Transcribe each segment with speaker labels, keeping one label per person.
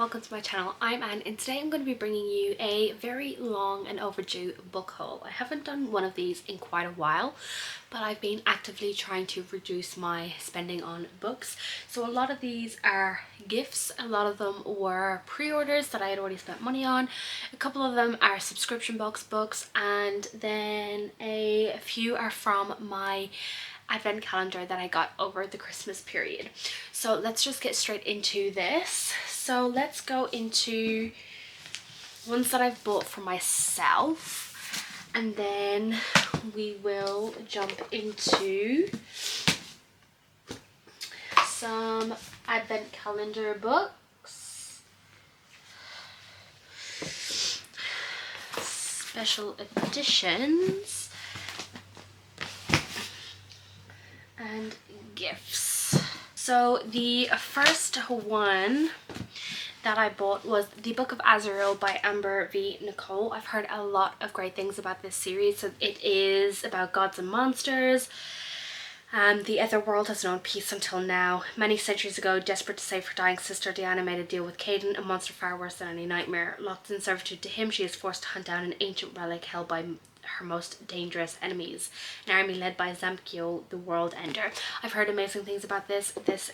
Speaker 1: welcome to my channel. I'm Anne and today I'm going to be bringing you a very long and overdue book haul. I haven't done one of these in quite a while, but I've been actively trying to reduce my spending on books. So a lot of these are gifts, a lot of them were pre-orders that I had already spent money on, a couple of them are subscription box books, and then a few are from my advent calendar that I got over the Christmas period. So let's just get straight into this. So let's go into ones that I've bought for myself, and then we will jump into some advent calendar books, special editions, and gifts. So the first one that I bought was The Book of Azrael by Amber V. Nicole. I've heard a lot of great things about this series. So it is about gods and monsters. The other world has known peace until now. Many centuries ago, desperate to save her dying sister, Diana made a deal with Caden, a monster far worse than any nightmare. Locked in servitude to him, she is forced to hunt down an ancient relic held by her most dangerous enemies, an army led by Zamkio, the World Ender. I've heard amazing things about this. This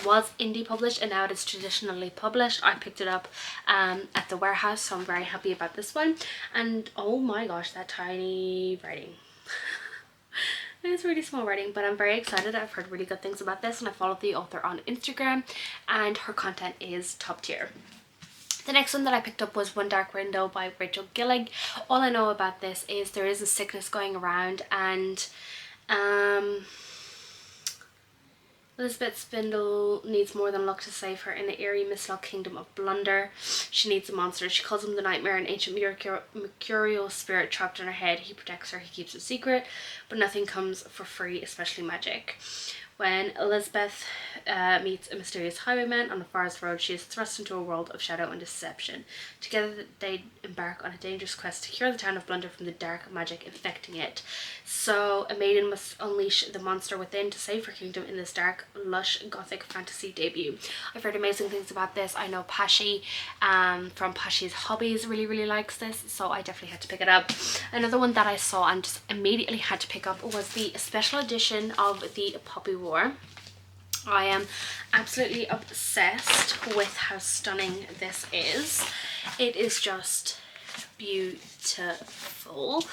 Speaker 1: was indie published and now it is traditionally published. I picked it up at the warehouse, so I'm very happy about this one. And oh my gosh, that tiny writing. It's really small writing, but I'm very excited. I've heard really good things about this and I followed the author on Instagram and her content is top tier. The next one that I picked up was One Dark Window by Rachel Gillig. All I know about this is there is a sickness going around, and Elizabeth Spindle needs more than luck to save her in the eerie Mistlock kingdom of Blunder. She needs a monster. She calls him the Nightmare, an ancient mercurial spirit trapped in her head. He protects her, he keeps it secret, but nothing comes for free, especially magic. When Elizabeth meets a mysterious highwayman on a forest road, she is thrust into a world of shadow and deception. Together they embark on a dangerous quest to cure the town of Blunder from the dark magic infecting it. So a maiden must unleash the monster within to save her kingdom in this dark, lush, gothic fantasy debut. I've heard amazing things about this. I know Pashi from Pashi's Hobbies really likes this, so I definitely had to pick it up. Another one that I saw and just immediately had to pick up was the special edition of the Poppy War. I am absolutely obsessed with how stunning this is. It is just beautiful.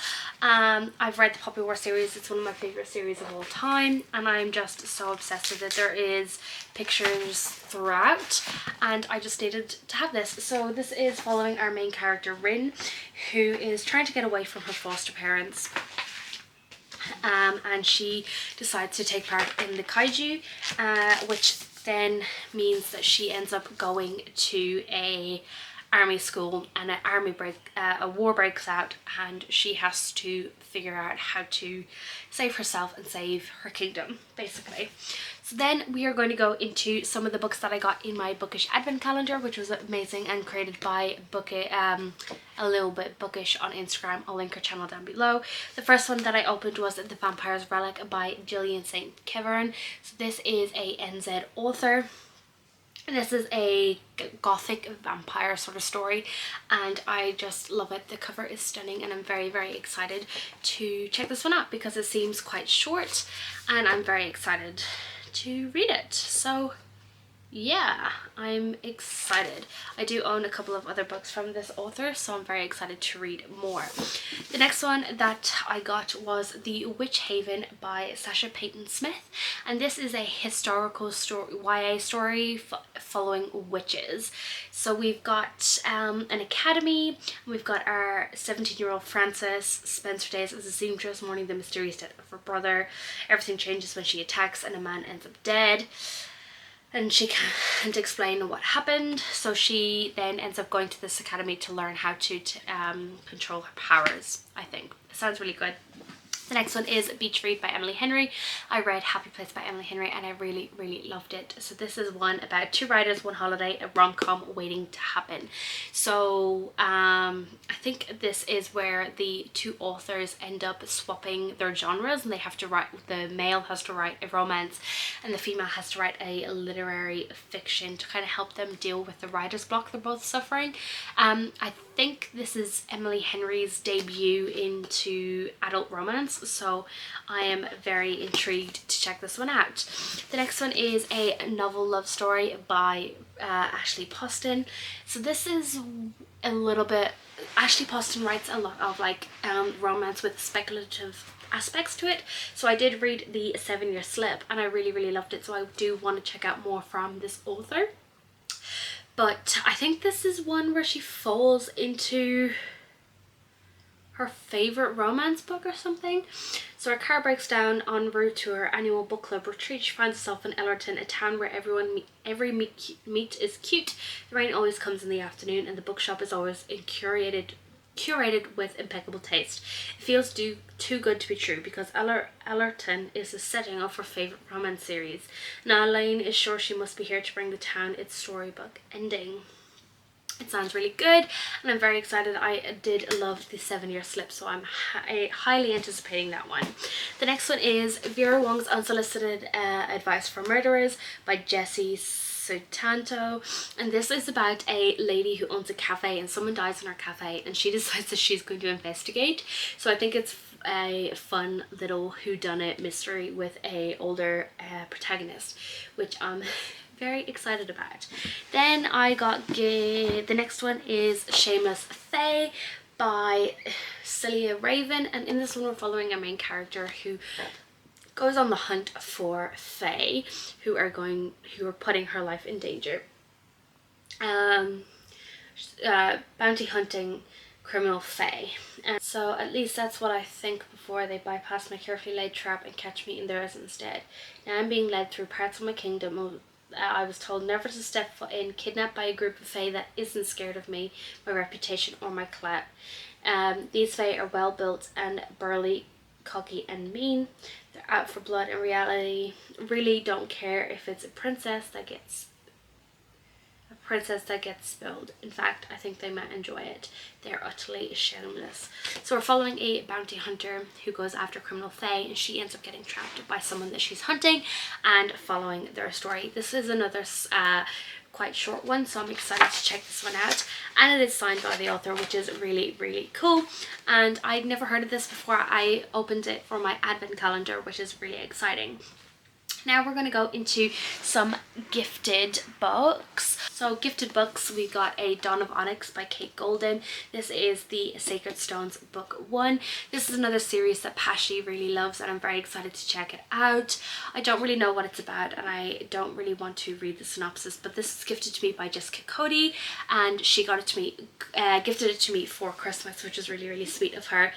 Speaker 1: I've read the Poppy War series. It's one of my favorite series of all time and I'm just so obsessed with it. There is pictures throughout and I just needed to have this. So this is following our main character Rin, who is trying to get away from her foster parents. And she decides to take part in the kaiju, which then means that she ends up going to a army school, and a war breaks out and she has to figure out how to save herself and save her kingdom, basically. So then we are going to go into some of the books that I got in my bookish advent calendar, which was amazing and created by a little bit bookish on Instagram. I'll link her channel down below. The first one that I opened was The Vampire's Relic by Gillian St. Keverne. So this is a NZ author. This is a gothic vampire sort of story and I just love it. The cover is stunning and I'm very excited to check this one out because it seems quite short and I'm very excited to read it. So yeah, I'm excited. I do own a couple of other books from this author, so I'm very excited to read more. The next one that I got was The Witch Haven by Sasha Payton Smith, and this is a historical story, YA story following witches. So we've got an academy, we've got our 17-year-old Frances spends her days as a seamstress mourning the mysterious death of her brother. Everything changes when she attacks and a man ends up dead. And she can't explain what happened, so she then ends up going to this academy to learn how to control her powers, I think. It sounds really good. The next one is Beach Read by Emily Henry. I read Happy Place by Emily Henry and I really, really loved it. So this is one about two writers, one holiday, a rom-com waiting to happen. So I think this is where the two authors end up swapping their genres, and they have to write, the male has to write a romance and the female has to write a literary fiction to kind of help them deal with the writer's block they're both suffering. I think this is Emily Henry's debut into adult romance, so I am very intrigued to check this one out. The next one is a novel love story by Ashley Poston. So this is a little bit, Ashley Poston writes a lot of like romance with speculative aspects to it. So I did read The 7 Year Slip and I really, really loved it, so I do want to check out more from this author. But I think this is one where she falls into her favourite romance book or something. So her car breaks down en route to her annual book club retreat. She finds herself in Ellerton, a town where every meet is cute. The rain always comes in the afternoon and the bookshop is always curated with impeccable taste. It feels too good to be true, because Ellerton is the setting of her favourite romance series. Now Elaine is sure she must be here to bring the town its storybook ending. It sounds really good and I'm very excited. I did love The 7 Year Slip, so I'm highly anticipating that one. The next one is Vera Wong's Unsolicited Advice for Murderers by Jessie Sutanto, and this is about a lady who owns a cafe and someone dies in her cafe and she decides that she's going to investigate. So I think it's a fun little whodunit mystery with a older protagonist, which I'm very excited about. Then I got the next one is Shameless Fae by Celia Raven, and in this one we're following a main character who goes on the hunt for fae who are putting her life in danger. Bounty hunting criminal fae. And so at least that's what I think before they bypass my carefully laid trap and catch me in theirs instead. Now I'm being led through parts of my kingdom I was told never to step foot in, kidnapped by a group of fae that isn't scared of me, my reputation or my clout. These fae are well built and burly, cocky and mean. They're out for blood and reality really don't care if it's a princess that gets spilled. In fact, I think they might enjoy it. They're utterly shameless. So we're following a bounty hunter who goes after criminal fae, and she ends up getting trapped by someone that she's hunting, and following their story. This is another quite short one, so I'm excited to check this one out, and it is signed by the author, which is really, really cool. And I'd never heard of this before. I opened it for my advent calendar, which is really exciting. Now we're going to go into some gifted books. So gifted books, we got a Dawn of Onyx by Kate Golden. This is the Sacred Stones book 1. This is another series that Pashi really loves and I'm very excited to check it out. I don't really know what it's about and I don't really want to read the synopsis, but this is gifted to me by Jessica Cody, and she got it to me, gifted it to me for Christmas, which is really, really sweet of her.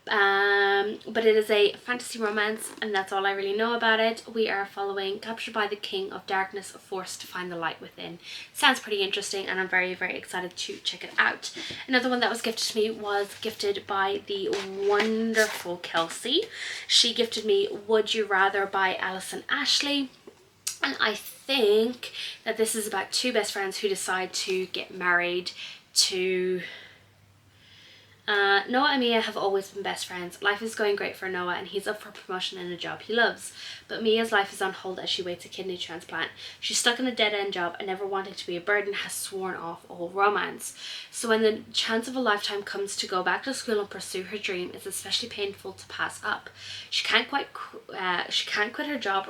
Speaker 1: But it is a fantasy romance and that's all I really know about it. We are following Captured by the King of Darkness, forced to find the light within. Sounds pretty interesting and I'm very, very excited to check it out. Another one that was gifted to me was gifted by the wonderful Kelsey. She gifted me Would You Rather by Alison Ashley. And I think that this is about two best friends who decide to get married to... Noah and Mia have always been best friends. Life is going great for Noah and he's up for promotion in a job he loves. But Mia's life is on hold as she waits a kidney transplant. She's stuck in a dead-end job and never wanting to be a burden has sworn off all romance. So when the chance of a lifetime comes to go back to school and pursue her dream, it's especially painful to pass up. She can't quit her job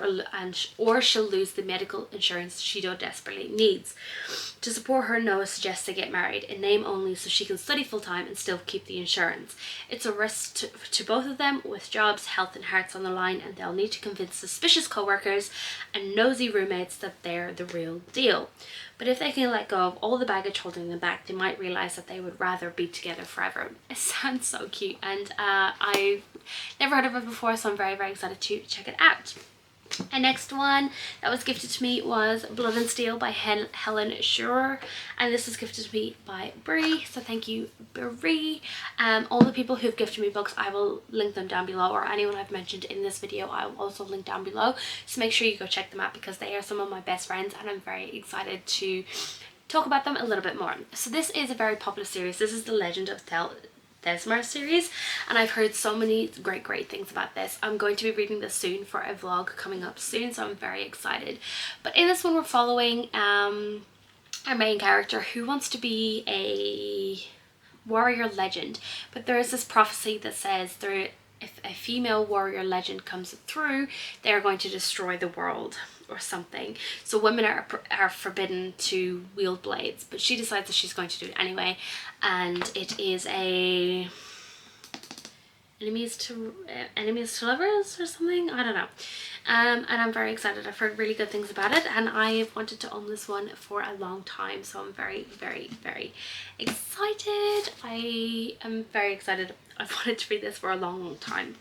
Speaker 1: or she'll lose the medical insurance she so desperately needs. To support her, Noah suggests they get married, in name only, so she can study full-time and still keep the insurance. It's a risk to both of them, with jobs, health and hearts on the line, and they'll need to convince suspicious co-workers and nosy roommates that they're the real deal. But if they can let go of all the baggage holding them back, they might realise that they would rather be together forever. It sounds so cute and I've never heard of it before, so I'm very, very excited to check it out. And next one that was gifted to me was Blood and Steel by Helen Schurer, and this was gifted to me by Brie, so thank you, Brie. All the people who've gifted me books, I will link them down below, or anyone I've mentioned in this video I will also link down below, so make sure you go check them out because they are some of my best friends and I'm very excited to talk about them a little bit more. So this is a very popular series. This is the Legend of Thesmar series, and I've heard so many great things about this. I'm going to be reading this soon for a vlog coming up soon, so I'm very excited. But in this one we're following our main character who wants to be a warrior legend, but there is this prophecy that says if a female warrior legend comes through, they're going to destroy the world or something. So women are forbidden to wield blades, but she decides that she's going to do it anyway, and it is a enemies to lovers or something, I don't know. And I'm very excited. I've heard really good things about it, and I've wanted to own this one for a long time, so I'm very excited. I am very excited. I've wanted to read this for a long time.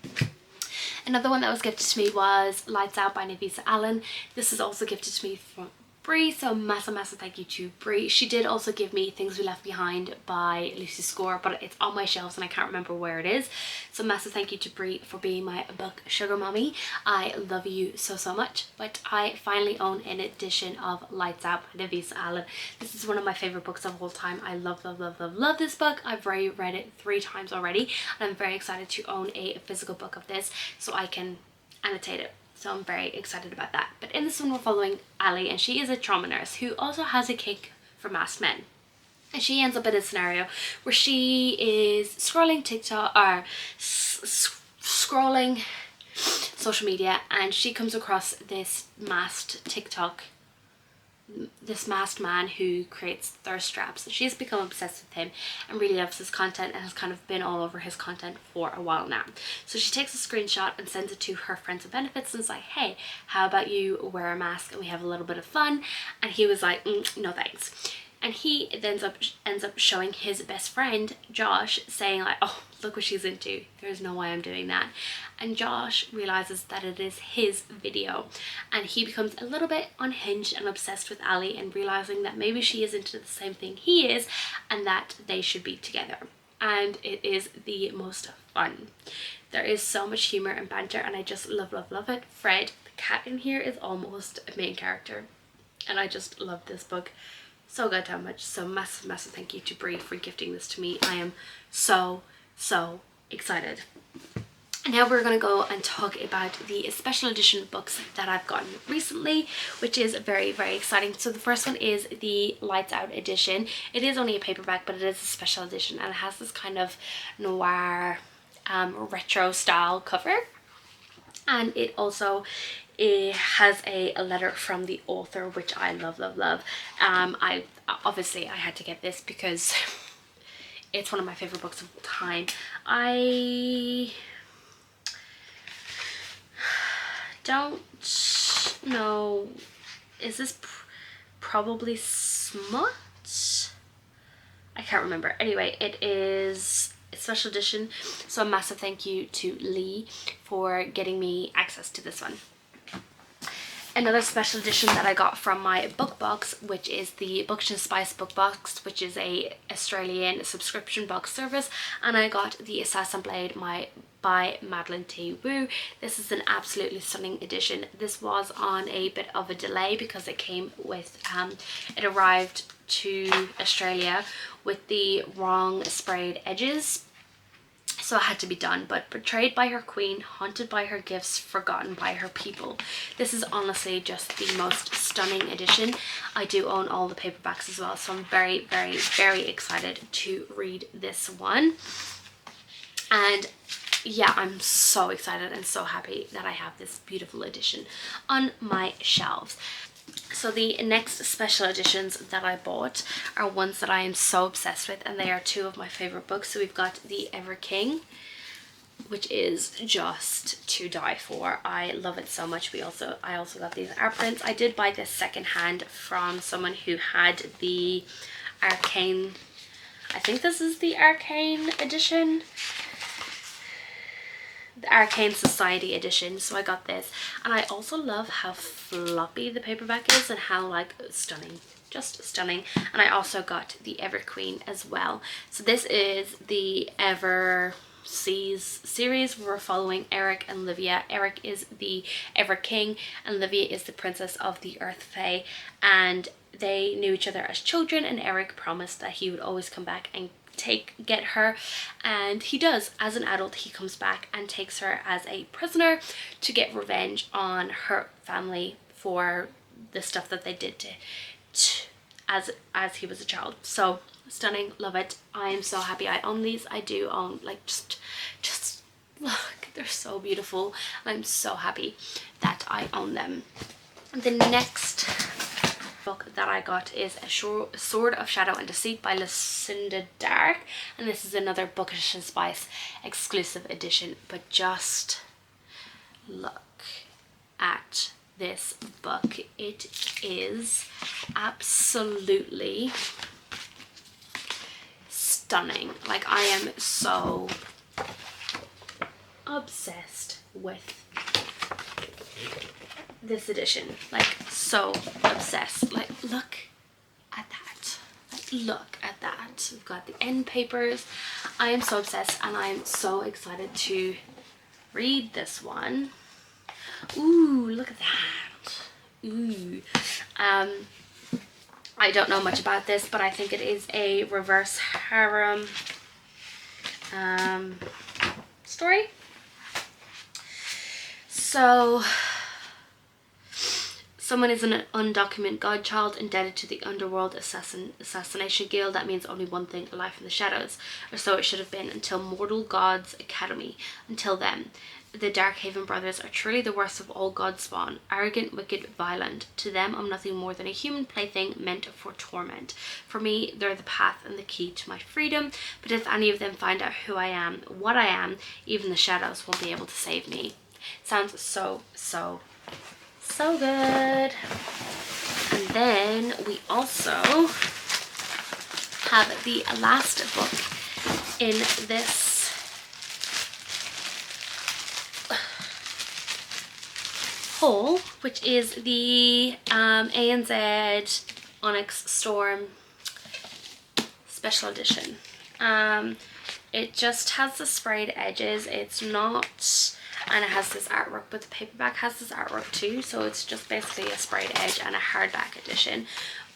Speaker 1: Another one that was gifted to me was Lights Out by Nafisa Allen. This is also gifted to me from Brie, so massive thank you to Brie. She did also give me Things We Left Behind by Lucy Score, but it's on my shelves and I can't remember where it is. So massive thank you to Brie for being my book sugar mommy. I love you so much. But I finally own an edition of Lights Out by Nafisa Allen. This is one of my favorite books of all time. I love this book. I've already read it 3 times already, and I'm very excited to own a physical book of this so I can annotate it. So I'm very excited about that. But in this one we're following Ali, and she is a trauma nurse who also has a kick for masked men. And she ends up in a scenario where she is scrolling TikTok or scrolling social media, and she comes across this masked man who creates thirst traps. She's become obsessed with him and really loves his content and has kind of been all over his content for a while now. So she takes a screenshot and sends it to her friends and benefits and is like, hey, how about you wear a mask and we have a little bit of fun? And he was like, no thanks. And he then ends up showing his best friend Josh, saying like, oh, look what she's into, there's no way I'm doing that. And Josh realizes that it is his video, and he becomes a little bit unhinged and obsessed with Ali, and realizing that maybe she is into the same thing he is and that they should be together. And it is the most fun. There is so much humor and banter, and I just love it. Fred, the cat in here, is almost a main character, and I just love this book so goddamn much. So massive thank you to Brie for gifting this to me. I am so excited. And now we're going to go and talk about the special edition books that I've gotten recently, which is very exciting. So the first one is the Lights Out edition. It is only a paperback, but it is a special edition, and it has this kind of noir retro style cover, and it also has a letter from the author, which I love. I had to get this because it's one of my favorite books of all time. I don't know, is this probably smut? I can't remember. Anyway, it is a special edition, so a massive thank you to Lee for getting me access to this one. Another special edition that I got from my book box, which is the Books and Spice book box, which is a Australian subscription box service, and I got the Assassin Blade by Madeline T. Wu. This is an absolutely stunning edition. This was on a bit of a delay because it came with it arrived to Australia with the wrong sprayed edges, so it had to be done. But betrayed by her queen, haunted by her gifts, forgotten by her people. This is honestly just the most stunning edition. I do own all the paperbacks as well, so I'm very excited to read this one. And yeah, I'm so excited and so happy that I have this beautiful edition on my shelves. So the next special editions that I bought are ones that I am so obsessed with, and they are 2 of my favorite books. So we've got The Ever King, which is just to die for. I love it so much. I also got these art prints. I did buy this secondhand from someone who had the Arcane, I think this is the Arcane edition. the Arcane Society edition, so I got this. And I also love how floppy the paperback is and how like stunning, just stunning. And I also got the Ever Queen as well. So this is the Ever Seas series. We're following Eric and Livia. Eric is the Ever King and Livia is the Princess of the Earth Fae, and they knew each other as children, and Eric promised that he would always come back and get her, and he does. As an adult, he comes back and takes her as a prisoner to get revenge on her family for the stuff that they did to as he was a child. So stunning, love it. I am so happy I own these. I do own, like, just look, they're so beautiful. I'm so happy that I own them. The next book that I got is A Sword of Shadow and Deceit by Lucinda Dark, and this is another Bookish and Spice exclusive edition. But just look at this book. It is absolutely stunning. Like, I am so obsessed with this edition, like so obsessed. Like, look at that, like, look at that. We've got the end papers. I am so obsessed, and I am so excited to read this one. Ooh, look at that. Ooh. I don't know much about this, but I think it is a reverse harem story. So someone is an undocumented godchild indebted to the underworld assassination guild. That means only one thing: a life in the shadows, or so it should have been until Mortal Gods Academy. Until then, the Darkhaven brothers are truly the worst of all god spawn, arrogant, wicked, violent. To them, I'm nothing more than a human plaything meant for torment. For me, they're the path and the key to my freedom, but if any of them find out who I am, what I am, even the shadows won't be able to save me. Sounds so good. And then we also have the last book in this haul, which is the ANZ Onyx Storm special edition. It just has the sprayed edges. It's not, and it has this artwork, but the paperback has this artwork too, so it's just basically a sprayed edge and a hardback edition.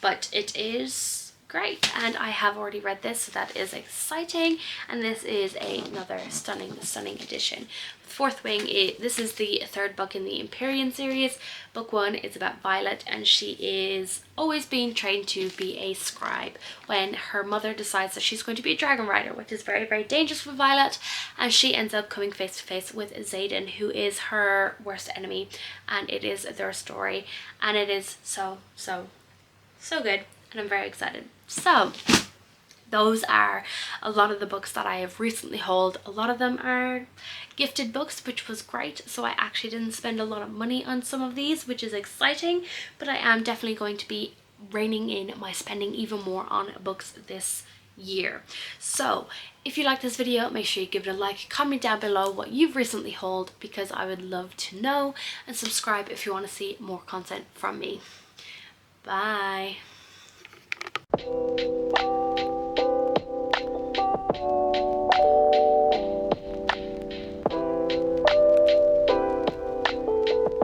Speaker 1: But it is great, and I have already read this, so that is exciting. And this is another stunning edition. Fourth Wing, this is the third book in the Empyrean series. Book 1 is about Violet, and she is always being trained to be a scribe when her mother decides that she's going to be a dragon rider, which is very, very dangerous for Violet, and she ends up coming face to face with Xaden, who is her worst enemy, and it is their story, and it is so good, and I'm very excited. So those are a lot of the books that I have recently hauled. A lot of them are gifted books, which was great, so I actually didn't spend a lot of money on some of these, which is exciting, but I am definitely going to be reining in my spending even more on books this year. So if you like this video, make sure you give it a like, comment down below what you've recently hauled, because I would love to know, and subscribe if you want to see more content from me. Bye.